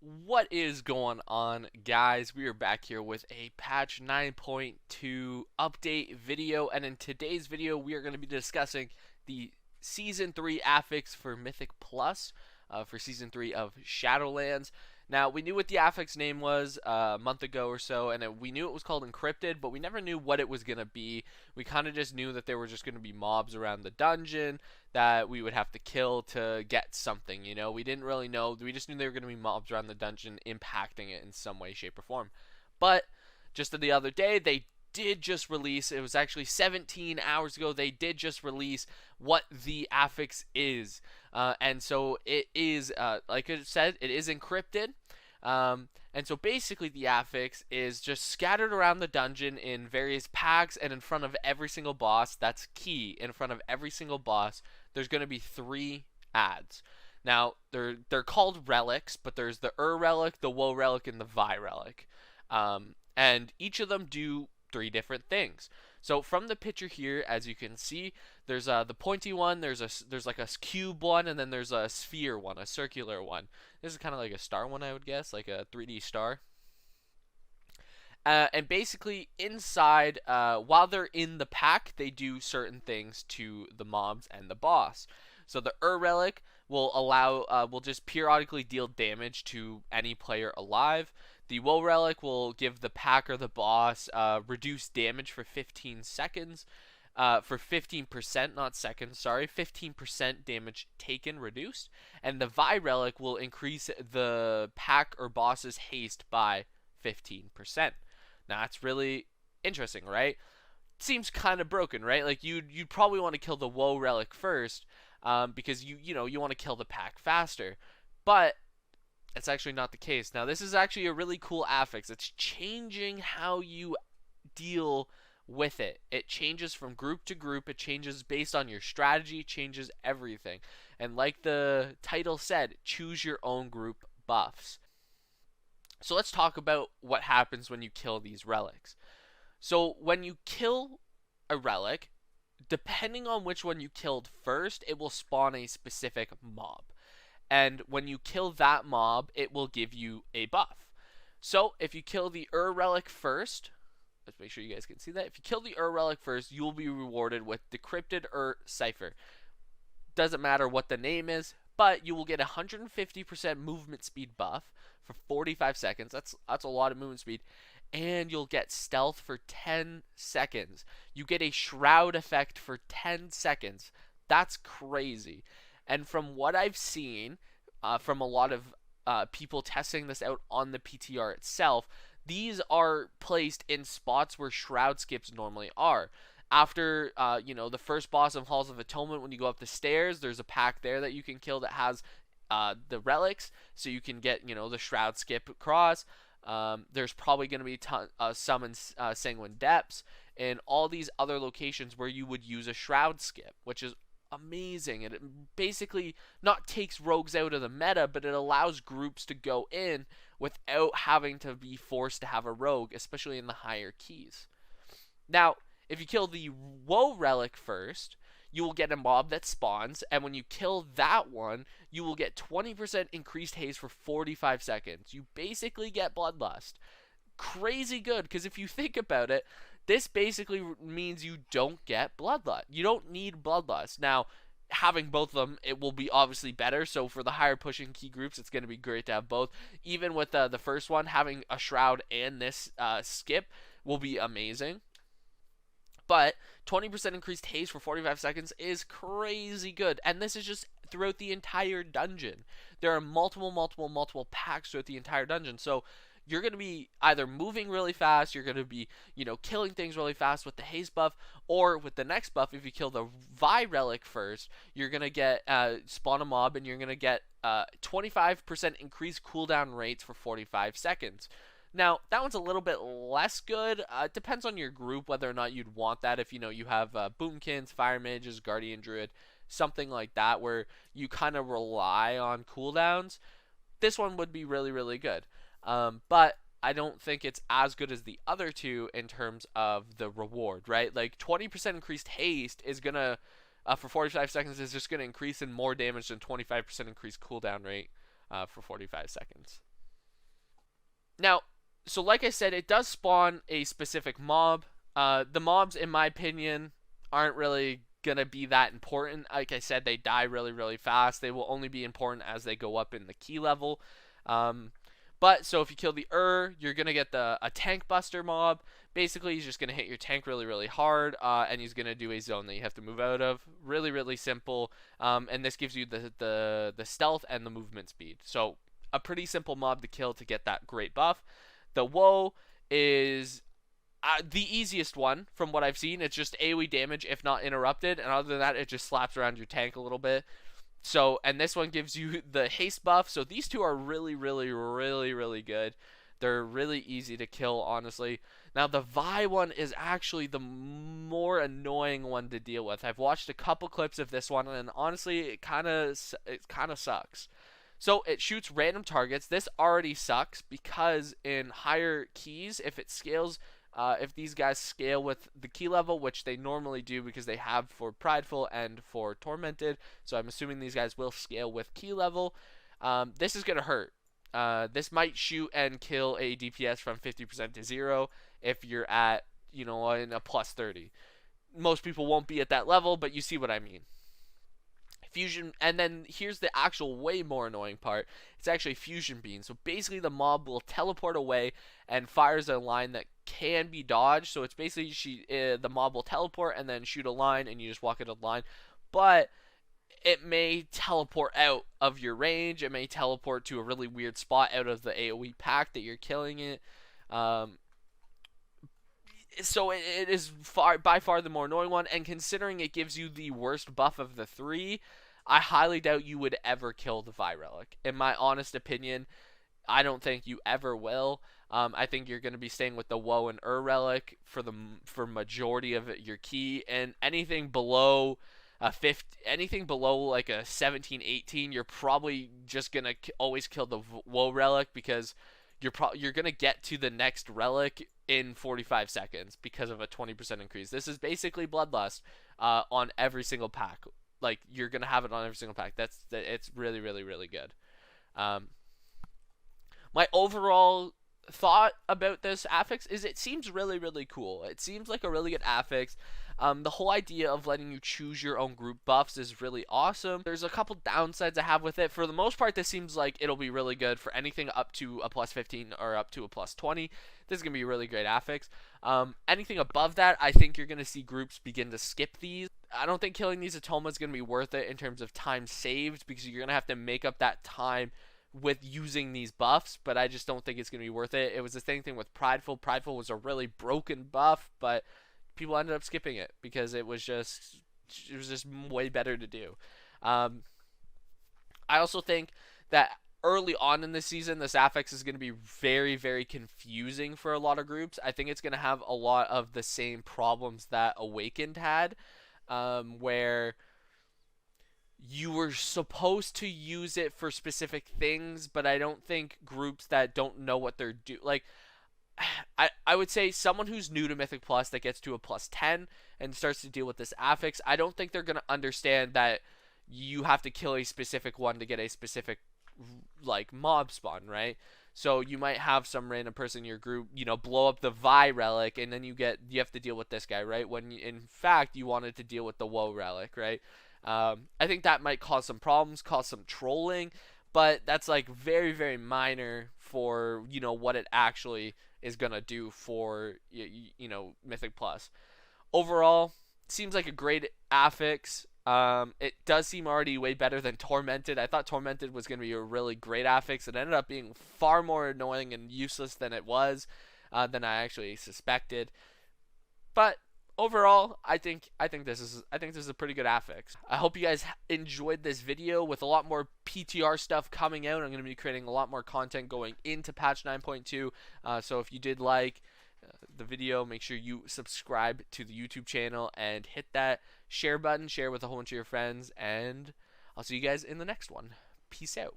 What is going on, guys? We are back here with a patch 9.2 update video, and in today's video, we are going to be discussing the Season 3 Affix for Mythic Plus for Season 3 of Shadowlands. Now, we knew what the Affix name was a month ago or so, and we knew it was called Encrypted, but we never knew what it was going to be. We kind of just knew that there were just going to be mobs around the dungeon that we would have to kill to get something, you know? We didn't really know. We just knew there were going to be mobs around the dungeon impacting it in some way, shape, or form. But just the other day, they did just release, it was actually 17 hours ago, they did just release what the affix is. And so it is, like I said, it is encrypted. And so basically the affix is just scattered around the dungeon in various packs and in front of every single boss. That's key. In front of every single boss, there's going to be 3 ads. Now, they're called relics, but there's the relic, the woe relic, and the vi relic. And each of them do 3 different things. So from the picture here, as you can see, there's the pointy one, there's like a cube one, and then there's a sphere one, a circular one. This is kind of like a star one, I would guess, like a 3D star. And basically, inside, while they're in the pack, they do certain things to the mobs and the boss. So the relic will just periodically deal damage to any player alive. The woe relic will give the pack or the boss reduced damage for 15 seconds. For 15%, not seconds, sorry, 15% damage taken reduced. And the vi relic will increase the pack or boss's haste by 15%. Now that's really interesting, right? Seems kind of broken, right? Like you'd probably want to kill the woe relic first, because you want to kill the pack faster, but it's actually not the case. Now this is actually a really cool affix. It's changing how you deal with it. It changes from group to group. It changes based on your strategy. Changes everything. And like the title said, choose your own group buffs. So let's talk about what happens when you kill these relics. So when you kill a relic, depending on which one you killed first, it will spawn a specific mob. And when you kill that mob, it will give you a buff. So if you kill the relic first, let's make sure you guys can see that. If you kill the relic first, you will be rewarded with Decrypted cipher. Doesn't matter what the name is, but you will get 150% movement speed buff for 45 seconds. That's a lot of movement speed. And you'll get stealth for 10 seconds. You get a shroud effect for 10 seconds. That's crazy. And from what I've seen, from a lot of people testing this out on the PTR itself, these are placed in spots where shroud skips normally are. After the first boss of Halls of Atonement, when you go up the stairs, there's a pack there that you can kill that has the relics, so you can get the shroud skip across. There's probably going to be some in Sanguine Depths and all these other locations where you would use a shroud skip, which is amazing. And it basically not takes rogues out of the meta, but it allows groups to go in without having to be forced to have a rogue, especially in the higher keys. Now, if you kill the woe relic first, you will get a mob that spawns, and when you kill that one, you will get 20% increased haste for 45 seconds. You basically get bloodlust. Crazy good, because if you think about it, this basically means you don't get bloodlust. You don't need bloodlust. Now, having both of them, it will be obviously better. So for the higher pushing key groups, it's going to be great to have both. Even with the first one, having a shroud and this skip will be amazing. But 20% increased haste for 45 seconds is crazy good. And this is just throughout the entire dungeon. There are multiple packs throughout the entire dungeon. So you're going to be either moving really fast, you're going to be, killing things really fast with the haste buff, or with the next buff, if you kill the vi relic first, you're going to get spawn a mob, and you're going to get 25% increased cooldown rates for 45 seconds. Now, that one's a little bit less good. It depends on your group whether or not you'd want that. If, you have Boomkins, Fire Mages, Guardian Druid, something like that, where you kind of rely on cooldowns, this one would be really, really good. But I don't think it's as good as the other two in terms of the reward, right? Like 20% increased haste is going to, for 45 seconds, is just going to increase in more damage than 25% increased cooldown rate for 45 seconds. Now, so like I said, it does spawn a specific mob. The mobs, in my opinion, aren't really gonna be that important. Like I said, they die really, really fast. They will only be important as they go up in the key level. Um, but so if you kill the you're gonna get a tank buster mob. Basically, he's just gonna hit your tank really, really hard, and he's gonna do a zone that you have to move out of. Really, really simple. And this gives you the stealth and the movement speed. So a pretty simple mob to kill to get that great buff. The Woe is the easiest one from what I've seen. It's just AoE damage if not interrupted, and other than that, it just slaps around your tank a little bit. So, and this one gives you the haste buff. So these two are really, really, really, really good. They're really easy to kill, honestly. Now the Vi one is actually the more annoying one to deal with. I've watched a couple clips of this one, and honestly, it kind of sucks. So it shoots random targets. This already sucks because in higher keys, if it scales, if these guys scale with the key level, which they normally do because they have for Prideful and for Tormented, so I'm assuming these guys will scale with key level, this is going to hurt. This might shoot and kill a DPS from 50% to 0 if you're at, in a plus 30. Most people won't be at that level, but you see what I mean. Fusion, and then here's the actual way more annoying part. It's actually fusion beam. So basically the mob will teleport away and fires a line that can be dodged. So it's basically the mob will teleport and then shoot a line, and you just walk into the line. But it may teleport out of your range. It may teleport to a really weird spot out of the AoE pack that you're killing it. So it is by far the more annoying one, and considering it gives you the worst buff of the three, I highly doubt you would ever kill the Vi Relic. In my honest opinion, I don't think you ever will. I think you're going to be staying with the Woe and Relic for majority of your key, and anything below anything below like a 17, 18, you're probably just going to always kill the Woe Relic, because you're going to get to the next relic in 45 seconds because of a 20% increase. This is basically Bloodlust on every single pack. Like, you're going to have it on every single pack. It's really, really, really good. My overall thought about this affix is it seems really, really cool. It seems like a really good affix. The whole idea of letting you choose your own group buffs is really awesome. There's a couple downsides I have with it. For the most part, this seems like it'll be really good for anything up to a plus 15 or up to a plus 20. This is going to be a really great affix. Anything above that, I think you're going to see groups begin to skip these. I don't think killing these Atoma is going to be worth it in terms of time saved, because you're going to have to make up that time with using these buffs, but I just don't think it's going to be worth it. It was the same thing with Prideful. Prideful was a really broken buff, but people ended up skipping it because it was just way better to do. I also think that early on in the season, this affix is going to be very, very confusing for a lot of groups. I think it's going to have a lot of the same problems that Awakened had, where you were supposed to use it for specific things, but I don't think groups that don't know what they're doing, like, I would say someone who's new to Mythic Plus that gets to a plus 10 and starts to deal with this affix, I don't think they're going to understand that you have to kill a specific one to get a specific, like, mob spawn, right? So you might have some random person in your group, blow up the Vi Relic, and then you have to deal with this guy, right? When in fact you wanted to deal with the Woe Relic, right? I think that might cause some problems, cause some trolling, but that's like very, very minor for what it actually is gonna do for Mythic Plus. Overall, seems like a great affix. It does seem already way better than Tormented. I thought Tormented was gonna be a really great affix. It ended up being far more annoying and useless than it was, than I actually suspected. But overall, I think this is a pretty good affix. I hope you guys enjoyed this video. With a lot more PTR stuff coming out, I'm going to be creating a lot more content going into patch 9.2. So if you did like the video, make sure you subscribe to the YouTube channel and hit that share button. Share with a whole bunch of your friends, and I'll see you guys in the next one. Peace out.